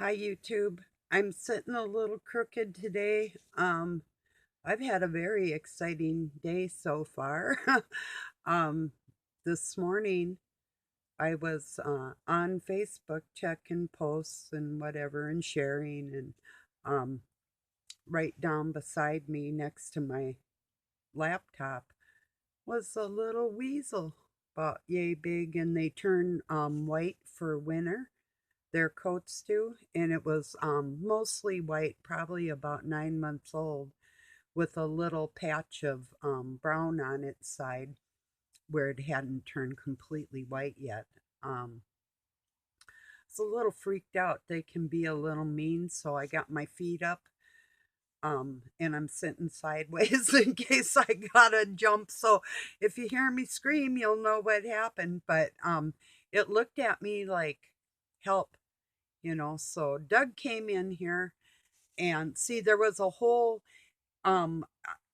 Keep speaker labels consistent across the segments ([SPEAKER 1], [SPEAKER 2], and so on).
[SPEAKER 1] Hi, YouTube. I'm sitting a little crooked today. I've had a very exciting day so far. um, this morning, I was on Facebook checking posts and whatever and sharing, and um, right down beside me, next to my laptop, was a little weasel, about yay big, and they turn white for winter. Their coats do, and it was mostly white, probably about 9 months old, with a little patch of brown on its side where it hadn't turned completely white yet. Um, it's a little freaked out. They can be a little mean, so I got my feet up, and I'm sitting sideways in case I gotta jump. So if you hear me scream, you'll know what happened. But it looked at me like, help, So Doug came in here, and see, there was a hole on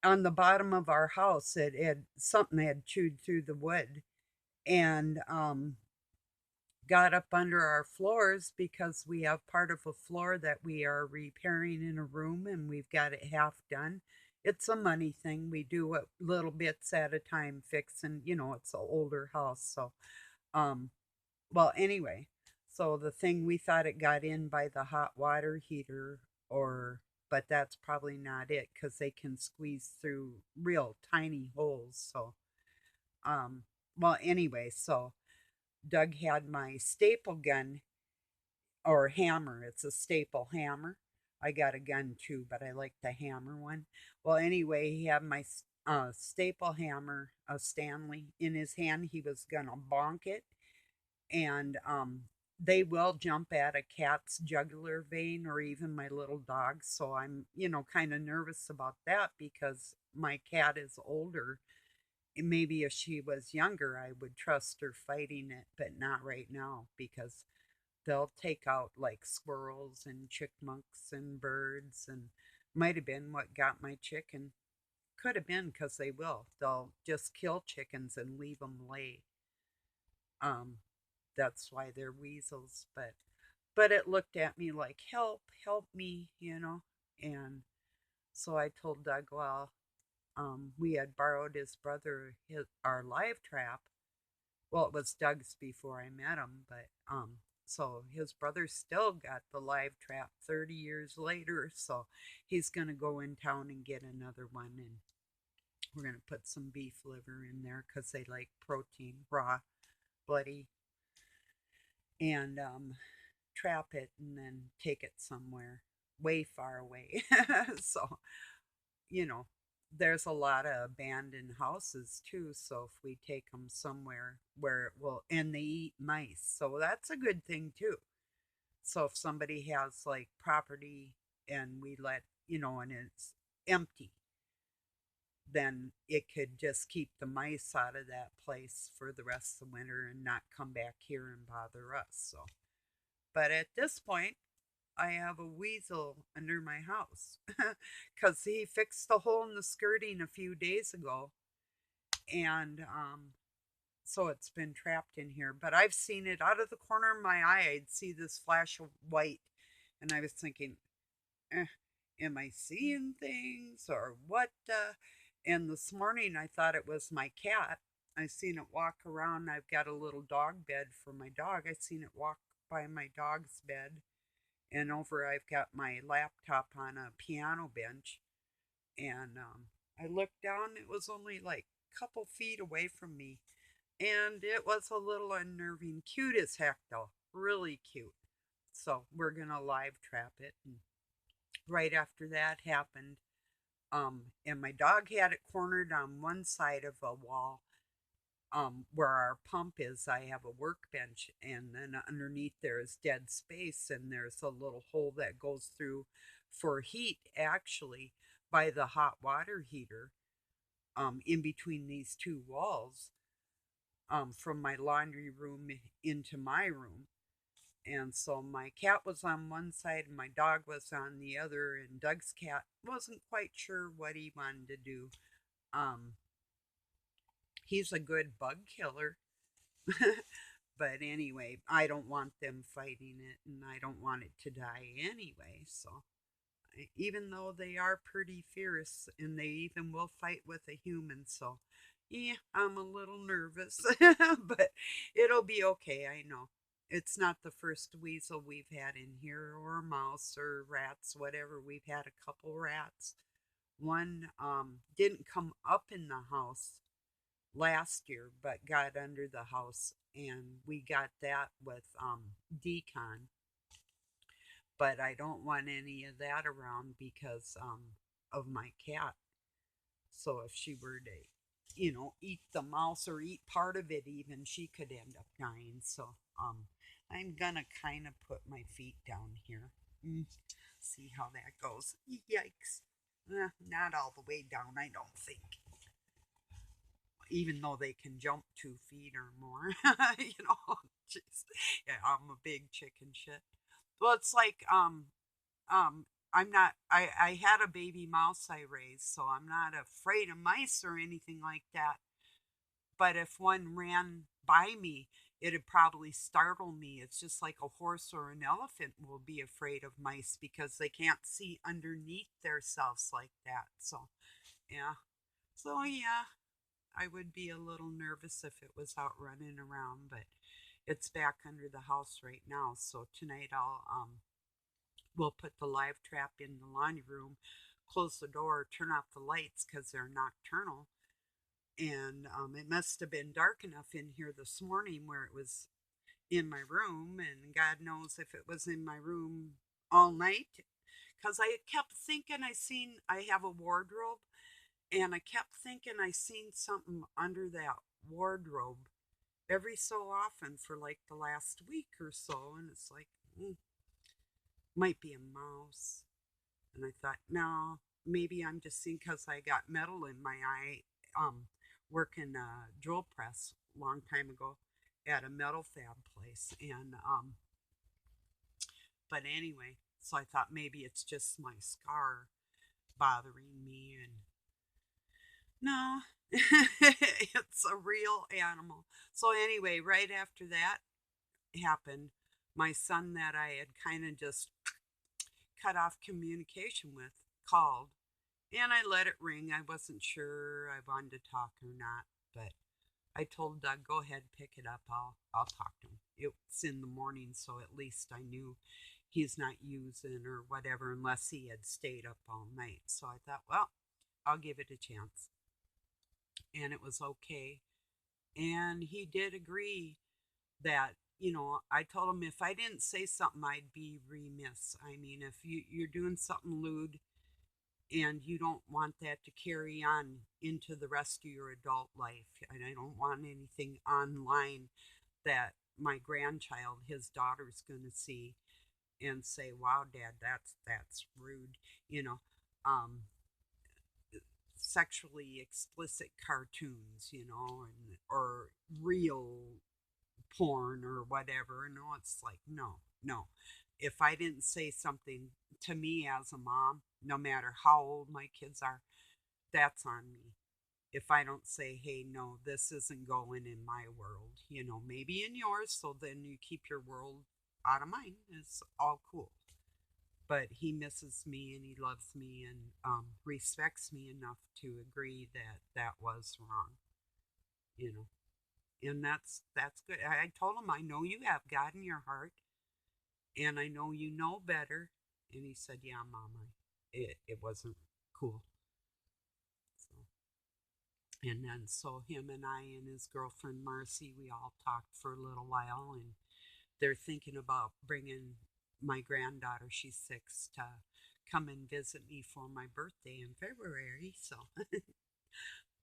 [SPEAKER 1] the bottom of our house. It had something had chewed through the wood, and got up under our floors because we have part of a floor that we are repairing in a room, and we've got it half done. It's a money thing. We do it little bits at a time, fixing, it's an older house. So um well, anyway, so the thing, we thought it got in by the hot water heater, or but that's probably not it, because they can squeeze through real tiny holes. So um well, anyway, so Doug had my staple gun, or hammer. It's a staple hammer. I got a gun too, but I like the hammer one. Well, anyway, he had my staple hammer, a Stanley, in his hand. He was gonna bonk it, and they will jump at a cat's jugular vein, or even my little dog. So I'm, kind of nervous about that, because my cat is older. And maybe if she was younger, I would trust her fighting it, but not right now, because they'll take out like squirrels and chipmunks and birds, and might have been what got my chicken. Could have been, because they will. They'll just kill chickens and leave them lay. Um, that's why they're weasels. But it looked at me like, help, help me. And so I told Doug, well, we had borrowed his brother our live trap. Well, it was Doug's before I met him, but so his brother still got the live trap 30 years later. So he's going to go in town and get another one, and we're going to put some beef liver in there because they like protein, raw, bloody, and trap it and then take it somewhere way far away. So, you know, there's a lot of abandoned houses too. So if we take them somewhere where it will, and they eat mice. So that's a good thing too. So if somebody has like property, and we let, and it's empty, then it could just keep the mice out of that place for the rest of the winter and not come back here and bother us. So, but at this point, I have a weasel under my house because he fixed the hole in the skirting a few days ago, and so it's been trapped in here. But I've seen it out of the corner of my eye. I'd see this flash of white, and I was thinking, eh, am I seeing things or what? And this morning I thought it was my cat. I seen it walk around. I've got a little dog bed for my dog. I seen it walk by my dog's bed, and over I've got my laptop on a piano bench, and I looked down. It was only like a couple feet away from me, and it was a little unnerving. Cute as heck though, really cute. So we're gonna live trap it. And right after that happened, and my dog had it cornered on one side of a wall, where our pump is. I have a workbench, and then underneath there is dead space, and there's a little hole that goes through for heat, actually, by the hot water heater, in between these two walls, from my laundry room into my room. And so my cat was on one side and my dog was on the other, and Doug's cat wasn't quite sure what he wanted to do. Um, he's a good bug killer, But anyway, I don't want them fighting it, and I don't want it to die anyway. So, even though they are pretty fierce, and they even will fight with a human, so yeah, I'm a little nervous, but it'll be okay. I know. It's not the first weasel we've had in here, or mouse, or rats, whatever. We've had a couple rats. One didn't come up in the house last year, but got under the house, and we got that with decon. But I don't want any of that around because of my cat. So if she were to, eat the mouse or eat part of it, even she could end up dying. So I'm gonna kind of put my feet down here. Mm, See how that goes. Yikes! Not all the way down, I don't think. Even though they can jump 2 feet or more, Jeez. Yeah, I'm a big chicken shit. Well, it's like I'm not I had a baby mouse I raised, so I'm not afraid of mice or anything like that. But if one ran by me, it'd probably startle me. It's just like a horse or an elephant will be afraid of mice because they can't see underneath themselves like that. So yeah. So yeah, I would be a little nervous if it was out running around, but it's back under the house right now. So tonight we'll put the live trap in the laundry room, close the door, turn off the lights because they're nocturnal. And it must have been dark enough in here this morning where it was in my room, and God knows if it was in my room all night. Because I kept thinking I have a wardrobe, and I kept thinking I seen something under that wardrobe every so often for like the last week or so, and it's like, might be a mouse. And I thought, no, maybe I'm just seeing because I got metal in my eye, working a drill press a long time ago at a metal fab place. And, but anyway, so I thought maybe it's just my scar bothering me. And no, it's a real animal. So anyway, right after that happened, my son that I had kind of just cut off communication with called, and I let it ring. I wasn't sure I wanted to talk or not, but I told Doug, go ahead, pick it up. I'll talk to him. It's in the morning, so at least I knew he's not using or whatever unless he had stayed up all night. So I thought, well, I'll give it a chance. And it was okay. And he did agree that, I told him if I didn't say something, I'd be remiss. I mean, if you're doing something lewd and you don't want that to carry on into the rest of your adult life, and I don't want anything online that my grandchild, his daughter's going to see and say, "Wow, Dad, that's rude," you know. Um, Sexually explicit cartoons, or real porn or whatever. No, it's like, no, no. If I didn't say something to me as a mom, no matter how old my kids are, that's on me. If I don't say, hey, no, this isn't going in my world, maybe in yours, so then you keep your world out of mine. It's all cool. But he misses me and he loves me and respects me enough to agree that that was wrong, you know. And that's good. I told him, I know you have God in your heart, and I know you know better. And he said, yeah, Mama, it wasn't cool. So, and then so him and I and his girlfriend Marcy, we all talked for a little while, and they're thinking about bringing my granddaughter, she's 6, to come and visit me for my birthday in February. So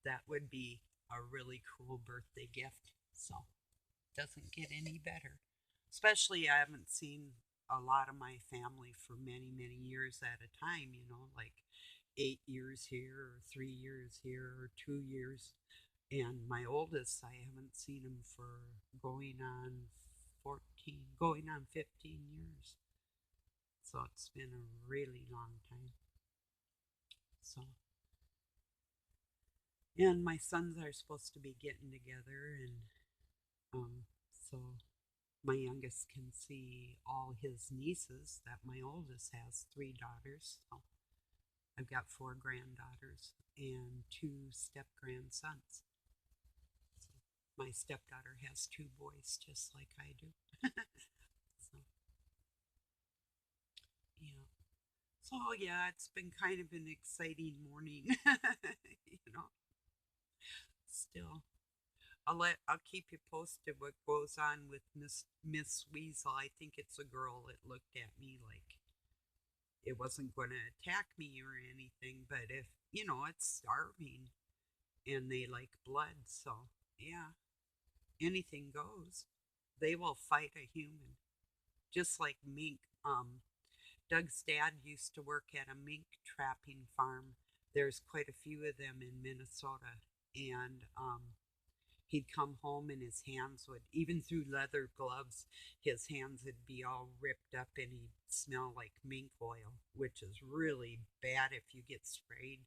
[SPEAKER 1] that would be a really cool birthday gift. So doesn't get any better. Especially, I haven't seen a lot of my family for many, many years at a time, like 8 years here, or 3 years here, or 2 years. And my oldest, I haven't seen him for going on 14, going on 15 years. So it's been a really long time. So, and my sons are supposed to be getting together, and So my youngest can see all his nieces that my oldest has three daughters. So I've got four granddaughters and two step grandsons. So my stepdaughter has two boys just like I do. So yeah. So yeah, it's been kind of an exciting morning. you know, still. I'll keep you posted what goes on with Miss Weasel. I think it's a girl that looked at me like it wasn't going to attack me or anything, but if it's starving and they like blood, so yeah, anything goes. They will fight a human, just like mink. Doug's dad used to work at a mink trapping farm. There's quite a few of them in Minnesota, and he'd come home and his hands would, even through leather gloves, his hands would be all ripped up and he'd smell like mink oil, which is really bad if you get sprayed.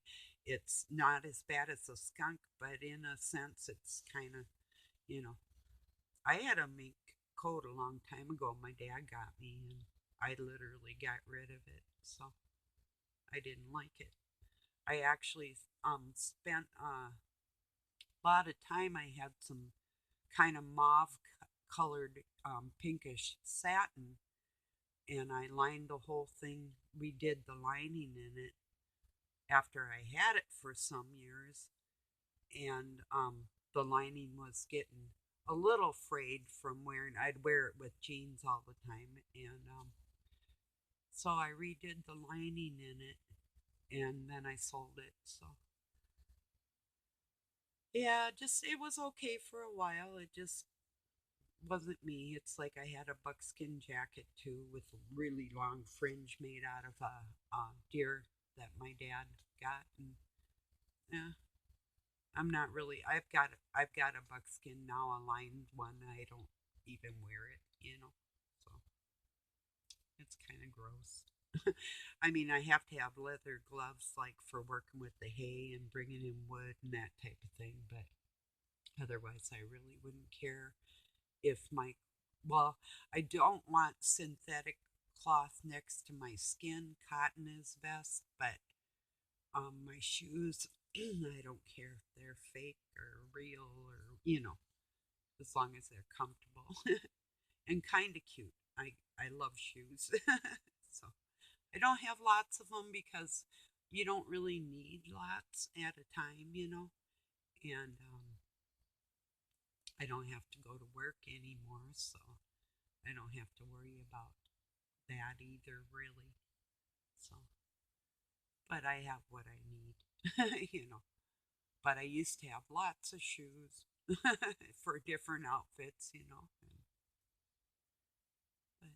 [SPEAKER 1] It's not as bad as a skunk, but in a sense, it's kind of, you know. I had a mink coat a long time ago. My dad got me and I literally got rid of it. So I didn't like it. I actually spent a lot of time. I had some kind of mauve colored pinkish satin and I lined the whole thing, redid the lining in it after I had it for some years. And the lining was getting a little frayed from wearing, I'd wear it with jeans all the time. And so I redid the lining in it and then I sold it. So yeah, just it was okay for a while. It just wasn't me. It's like I had a buckskin jacket too with a really long fringe made out of a deer that my dad got, and yeah, I'm not really. I've got a buckskin now, a lined one. I don't even wear it. So it's kind of gross. I mean, I have to have leather gloves like for working with the hay and bringing in wood and that type of thing, but otherwise, I really wouldn't care if my well, I don't want synthetic cloth next to my skin. Cotton is best, but my shoes, I don't care if they're fake or real or as long as they're comfortable and kind of cute. I love shoes, so I don't have lots of them because you don't really need lots at a time. And I don't have to go to work anymore, so I don't have to worry about that either, really. So, but I have what I need. But I used to have lots of shoes for different outfits. But yeah.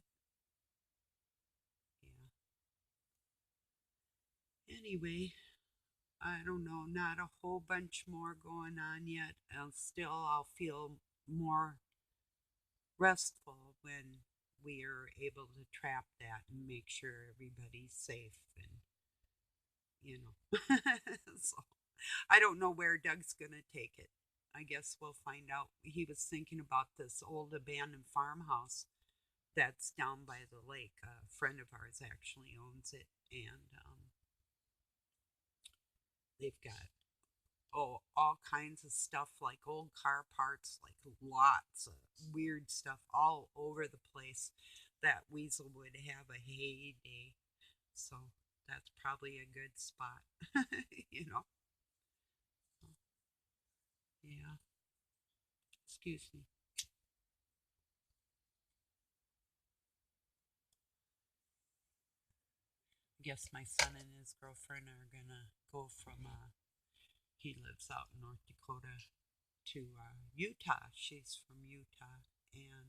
[SPEAKER 1] Anyway, I don't know, not a whole bunch more going on yet. I'll feel more restful when we are able to trap that and make sure everybody's safe and so I don't know where Doug's going to take it. I guess we'll find out. He was thinking about this old abandoned farmhouse that's down by the lake. A friend of ours actually owns it, and they've got all kinds of stuff like old car parts, like lots of weird stuff all over the place. That Weasel would have a heyday, so that's probably a good spot, you know. Yeah, excuse me. I guess my son and his girlfriend are gonna go from he lives out in North Dakota to Utah. She's from Utah, and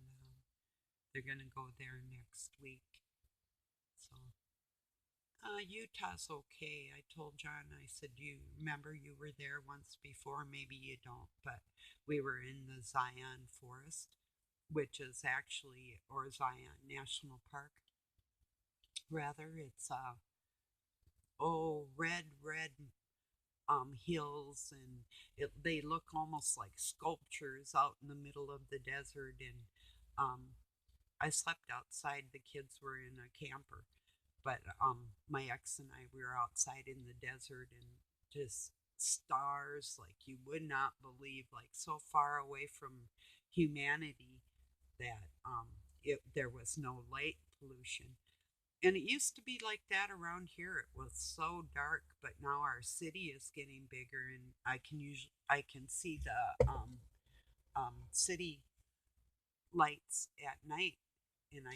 [SPEAKER 1] they're gonna go there next week. So Utah's okay. I told John, I said, you remember you were there once before? Maybe you don't, but we were in the Zion Forest, which is actually, or Zion National Park, rather. It's red hills, and they look almost like sculptures out in the middle of the desert, and Um, I slept outside. The kids were in a camper, but my ex and I, we were outside in the desert and just stars like you would not believe, like so far away from humanity that there was no light pollution. And it used to be like that around here. It was so dark, but now our city is getting bigger, and I can see the city lights at night, and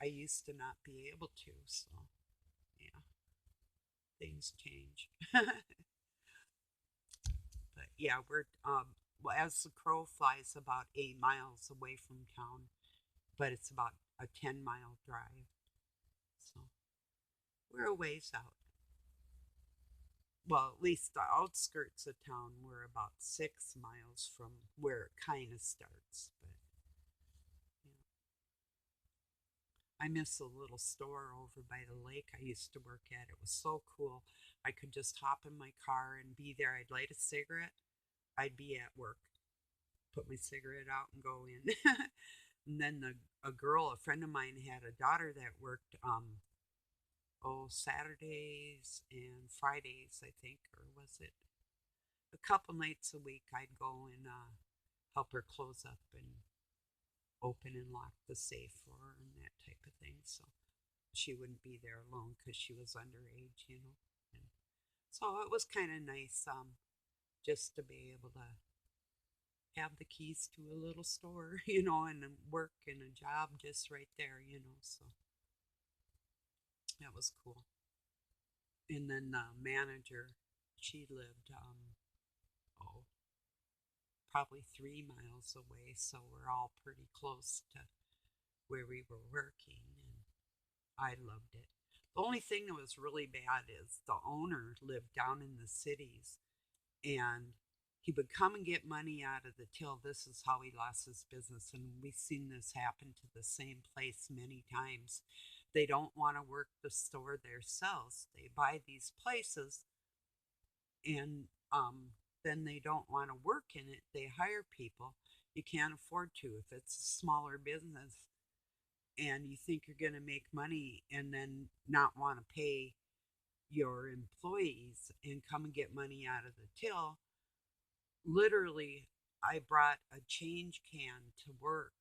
[SPEAKER 1] I used to not be able to. So yeah, things change. But yeah, we're well, as the crow flies, about 8 miles away from town, but it's about a 10-mile drive. So we're a ways out. Well, at least the outskirts of town, we're about 6 miles from where it kind of starts. But you know, I miss a little store over by the lake I used to work at. It was so cool. I could just hop in my car and be there. I'd light a cigarette. I'd be at work, put my cigarette out and go in. And then a friend of mine had a daughter that worked Saturdays and Fridays, I think, or was it a couple nights a week? I'd go and help her close up and open and lock the safe for her and that type of thing. So she wouldn't be there alone because she was underage, you know. And so it was kind of nice just to be able to have the keys to a little store, you know, and work and a job just right there, you know. So that was cool. And then the manager, she lived, oh, probably 3 miles away. So we're all pretty close to where we were working. And I loved it. The only thing that was really bad is the owner lived down in the cities, and he would come and get money out of the till. This is how he lost his business. And we've seen this happen to the same place many times. They don't want to work the store themselves. They buy these places, and then they don't want to work in it. They hire people. You can't afford to if it's a smaller business and you think you're going to make money and then not want to pay your employees and come and get money out of the till. Literally, I brought a change can to work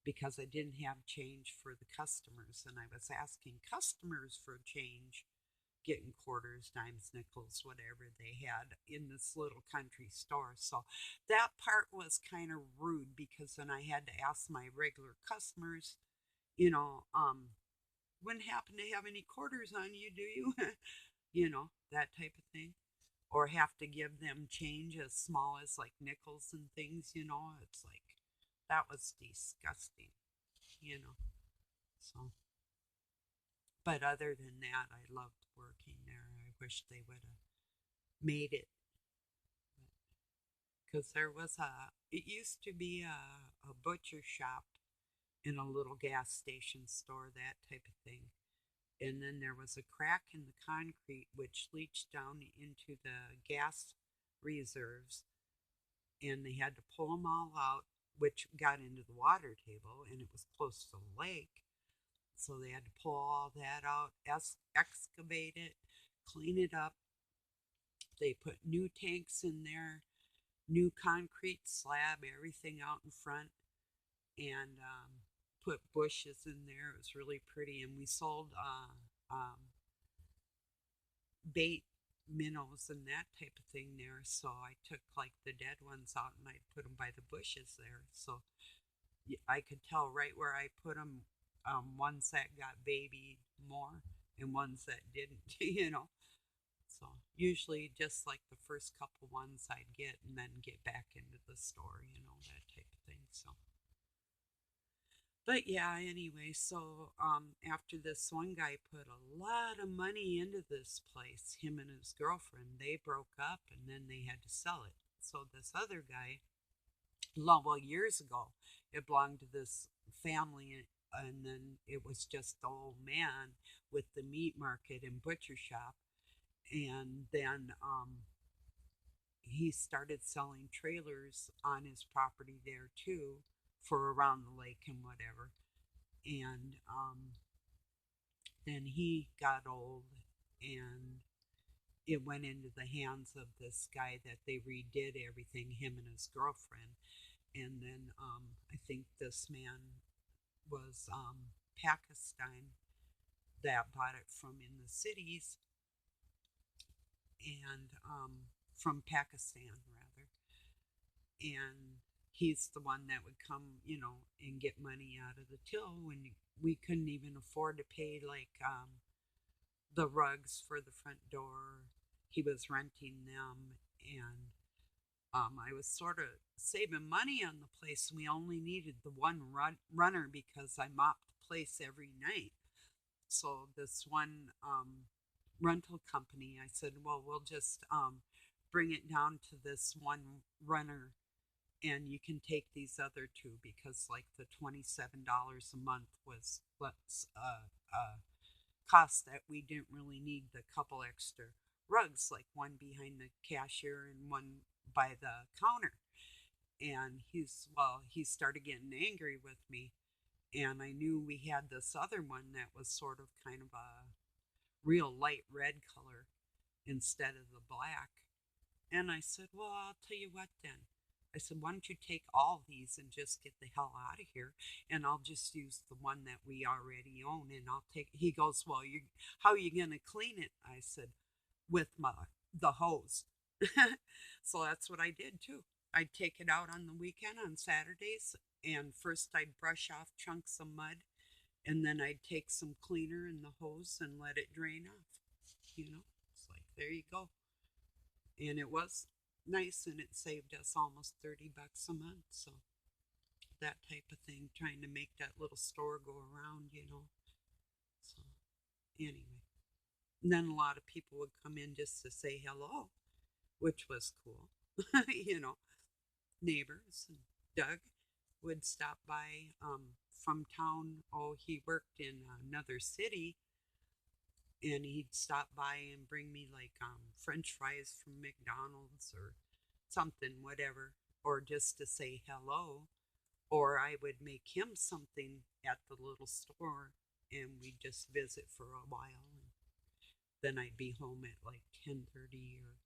[SPEAKER 1] because I didn't have change for the customers, and I was asking customers for change, getting quarters, dimes, nickels, whatever they had in this little country store. So that part was kind of rude because then I had to ask my regular customers, you know, wouldn't happen to have any quarters on you, do you? You know, that type of thing. Or have to give them change as small as like nickels and things, you know. It's like, that was disgusting, you know. So, but other than that, I loved working there. I wish they would have made it because it used to be a butcher shop in a little gas station store, that type of thing. And then there was a crack in the concrete which leached down into the gas reserves, and they had to pull them all out, which got into the water table, and it was close to the lake. So they had to pull all that out, excavate it, clean it up. They put new tanks in there, new concrete slab, everything out in front, and put bushes in there. It was really pretty. And we sold bait minnows and that type of thing there. So I took like the dead ones out and I put them by the bushes there. So I could tell right where I put them, ones that got babied more and ones that didn't, you know. So usually just like the first couple ones I'd get and then get back into the store, you know, that type of thing. So, but yeah, anyway, so after this one guy put a lot of money into this place, him and his girlfriend, they broke up and then they had to sell it. So this other guy, well, years ago, it belonged to this family, and then it was just the old man with the meat market and butcher shop. And then he started selling trailers on his property there too for around the lake and whatever. And then he got old, and it went into the hands of this guy that they redid everything, him and his girlfriend. And then I think this man was Pakistan that bought it from in the cities, and from Pakistan rather. And he's the one that would come, and get money out of the till when we couldn't even afford to pay like the rugs for the front door. He was renting them, and I was sort of saving money on the place. We only needed the one runner because I mopped the place every night. So this one rental company, I said, well, we'll just bring it down to this one runner, and you can take these other two, because like the $27 a month was less cost that we didn't really need the couple extra rugs, like one behind the cashier and one by the counter. And he started getting angry with me, and I knew we had this other one that was sort of kind of a real light red color instead of the black. And I said, well, I'll tell you what then. I said, why don't you take all these and just get the hell out of here, and I'll just use the one that we already own, and I'll take. He goes, well, how are you going to clean it? I said, with the hose. So that's what I did too. I'd take it out on the weekend on Saturdays, and first I'd brush off chunks of mud, and then I'd take some cleaner in the hose and let it drain off. It's like, there you go. And it was nice, and it saved us almost $30 a month. So that type of thing, trying to make that little store go around. So anyway, and then a lot of people would come in just to say hello, which was cool. you know, Neighbors. And Doug would stop by from town. Oh, he worked in another city, and he'd stop by and bring me like French fries from McDonald's or something, whatever, or just to say hello. Or I would make him something at the little store, and we'd just visit for a while. And then I'd be home at like 10:30, or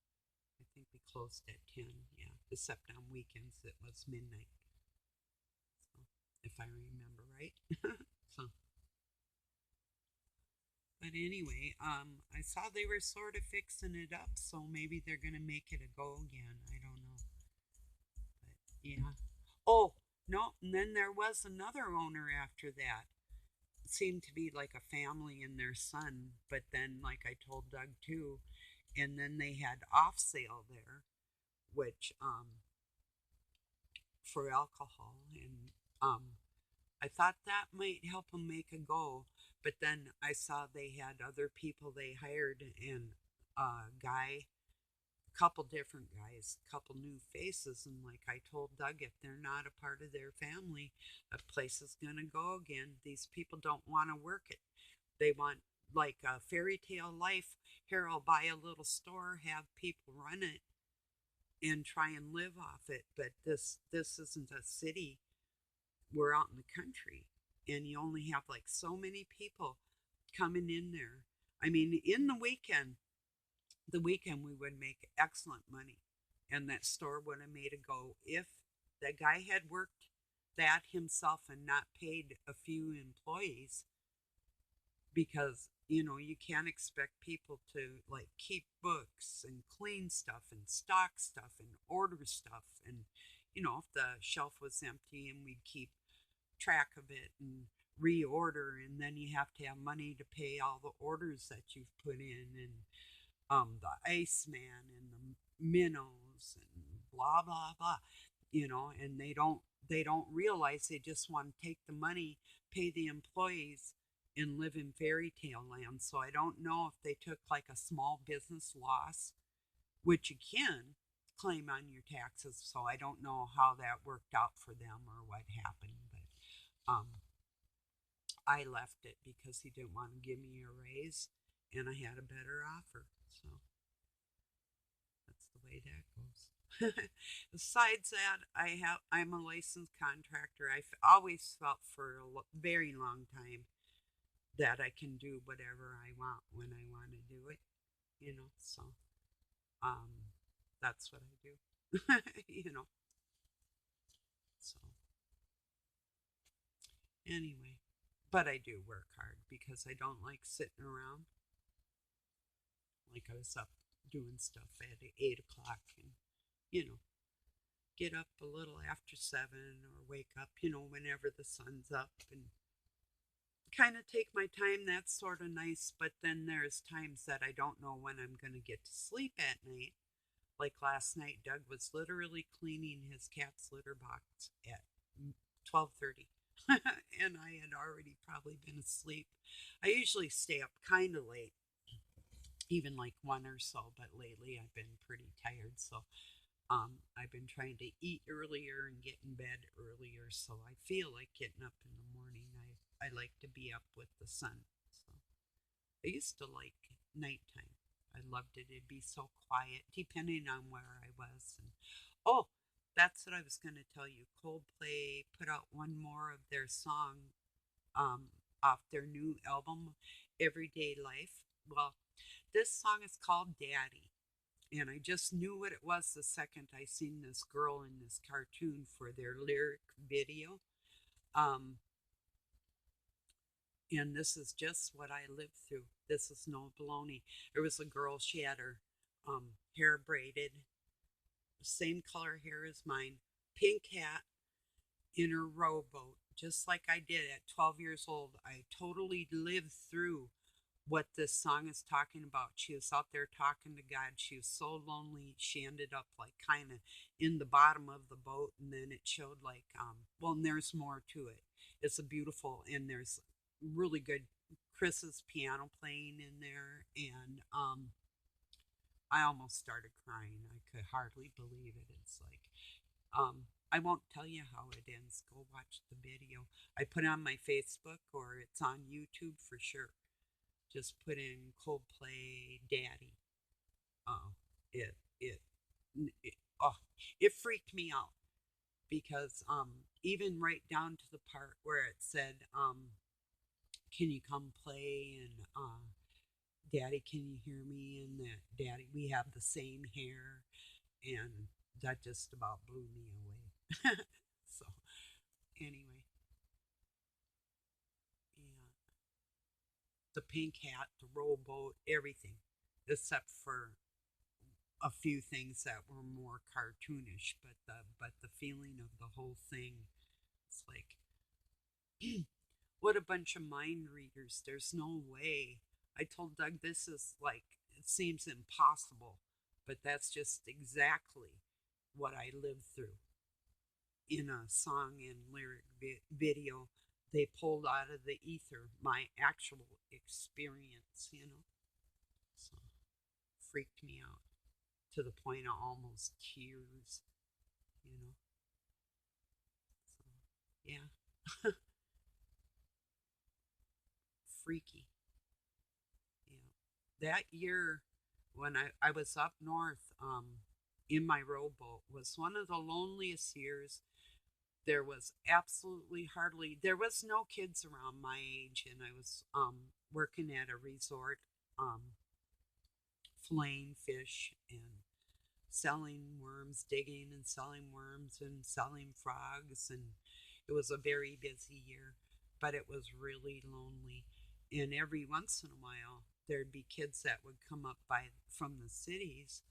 [SPEAKER 1] I think we closed at 10. Yeah, except on weekends it was midnight. So, if I remember right. So, but anyway, I saw they were sort of fixing it up, so maybe they're gonna make it a go again. I don't know, but yeah. Oh no, and then there was another owner after that. It seemed to be like a family and their son, but then, like I told Doug too, and then they had off sale there, which for alcohol, and I thought that might help them make a go, but then I saw they had other people they hired, and a guy, a couple different guys, a couple new faces, and like I told Doug, if they're not a part of their family, a place is gonna go again. These people don't want to work it. They want like a fairy tale life. Here, I'll buy a little store, have people run it, and try and live off it. But this isn't a city. We're out in the country, and you only have like so many people coming in there. I mean, in the weekend we would make excellent money, and that store would have made a go if that guy had worked that himself and not paid a few employees, because you can't expect people to like keep books and clean stuff and stock stuff and order stuff, and if the shelf was empty, and we'd keep track of it and reorder, and then you have to have money to pay all the orders that you've put in, and the Iceman and the minnows and blah blah blah, and they don't realize they just want to take the money, pay the employees, and live in fairy tale land. So I don't know if they took like a small business loss, which you can claim on your taxes. So I don't know how that worked out for them or what happened, but I left it because he didn't want to give me a raise, and I had a better offer. So that's the way that goes. Besides that, I'm a licensed contractor. I've always felt for a very long time that I can do whatever I want when I want to do it. So um, that's what I do. So anyway, but I do work hard because I don't like sitting around. Like I was up doing stuff at 8 o'clock and you know get up a little after 7 or wake up whenever the sun's up and kind of take my time. That's sort of nice, but then there's times that I don't know when I'm going to get to sleep at night. Like last night, Doug was literally cleaning his cat's litter box at 12:30. And I had already probably been asleep. I usually stay up kind of late, even like 1 or so, but lately I've been pretty tired. So I've been trying to eat earlier and get in bed earlier, so I feel like getting up in the morning. I like to be up with the sun. So I used to like nighttime. I loved it. It'd be so quiet, depending on where I was. And oh, that's what I was going to tell you. Coldplay put out one more of their song off their new album, Everyday Life. Well, this song is called Daddy. And I just knew what it was the second I seen this girl in this cartoon for their lyric video. Um, and this is just what I lived through. This is no baloney. There was a girl, she had her hair braided, same color hair as mine, pink hat, in her rowboat, just like I did at 12 years old. I totally lived through what this song is talking about. She was out there talking to God. She was so lonely. She ended up like kind of in the bottom of the boat, and then it showed like well, and there's more to it. It's a beautiful, and there's really good Chris's piano playing in there, and I almost started crying. I could hardly believe it. It's like I won't tell you how it ends. Go watch the video. I put it on my Facebook or it's on YouTube for sure. Just put in Coldplay Daddy. Oh, it it it oh it freaked me out because even right down to the part where it said can you come play and Daddy, can you hear me? And that Daddy, we have the same hair, and that just about blew me away. So anyway, yeah, the pink hat, the rowboat, everything, except for a few things that were more cartoonish, but the feeling of the whole thing, it's like what a bunch of mind readers. There's no way. I told Doug this is like it seems impossible, but that's just exactly what I lived through in a song and lyric video. They pulled out of the ether my actual experience. So freaked me out to the point of almost tears. So yeah, freaky. That year when I was up north in my rowboat was one of the loneliest years. There was absolutely hardly, there was no kids around my age, and I was working at a resort, um, filleting fish and selling worms, digging and selling worms and selling frogs. And it was a very busy year, but it was really lonely. And every once in a while, there'd be kids that would come up by from the cities,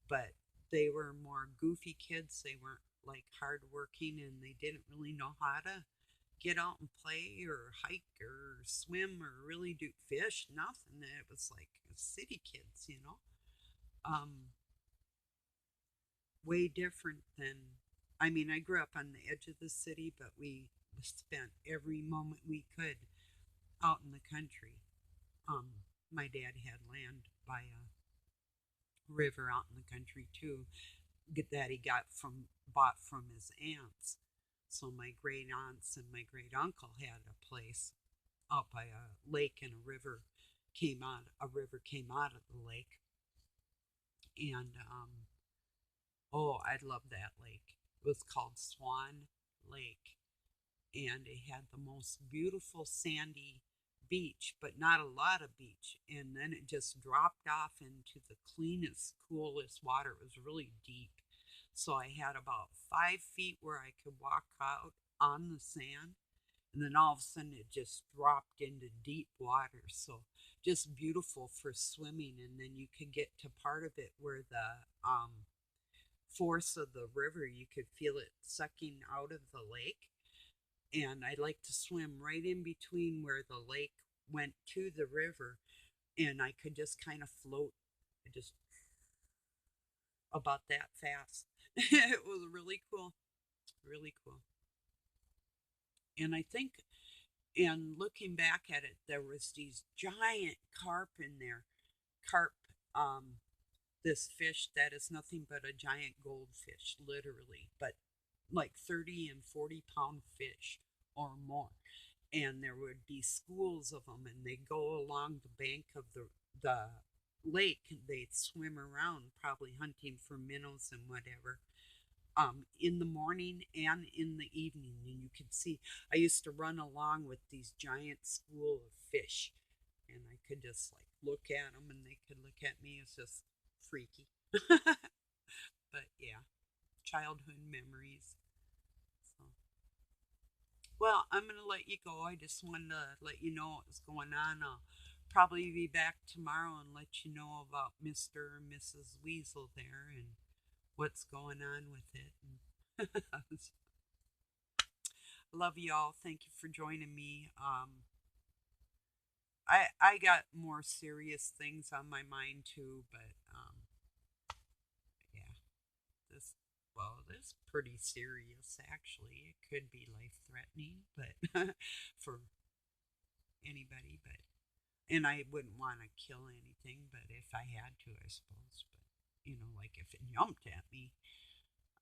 [SPEAKER 1] but they were more goofy kids. They weren't like hardworking, and they didn't really know how to get out and play or hike or swim or really do fish. Nothing. It was like city kids. Um, way different than. I mean, I grew up on the edge of the city, but we spent every moment we could out in the country. My dad had land by a river out in the country too that he got from bought from his aunts. So my great aunts and my great uncle had a place out by a lake, and a river came out of the lake, and Oh, I love that lake. It was called Swan Lake, and it had the most beautiful sandy beach, but not a lot of beach. And then it just dropped off into the cleanest, coolest water. It was really deep. So I had about 5 feet where I could walk out on the sand. And then all of a sudden it just dropped into deep water. So just beautiful for swimming. And then you could get to part of it where the force of the river, you could feel it sucking out of the lake. And I like to swim right in between where the lake went to the river, and I could just kind of float just about that fast. It was really cool, really cool. And I think, and looking back at it, there was these giant carp in there. Carp, um, this fish that is nothing but a giant goldfish, literally, but like 30 and 40 pound fish or more. And there would be schools of them, and they'd go along the bank of the lake, and they'd swim around, probably hunting for minnows and whatever, in the morning and in the evening. And you could see, I used to run along with these giant school of fish, and I could just like look at them, and they could look at me. It's just freaky. But yeah, childhood memories. So, well, I'm going to let you go. I just wanted to let you know what was going on. I'll probably be back tomorrow and let you know about Mr. and Mrs. Weasel there and what's going on with it. Love you all. Thank you for joining me. I got more serious things on my mind too, but yeah, this this pretty serious actually. It could be life threatening, but for anybody, but and I wouldn't want to kill anything, but if I had to, I suppose. But like if it jumped at me,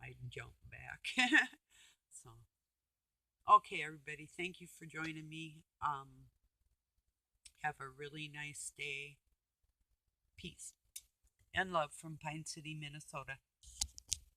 [SPEAKER 1] I'd jump back. So, okay, everybody, thank you for joining me. Have a really nice day. Peace and love from Pine City, Minnesota.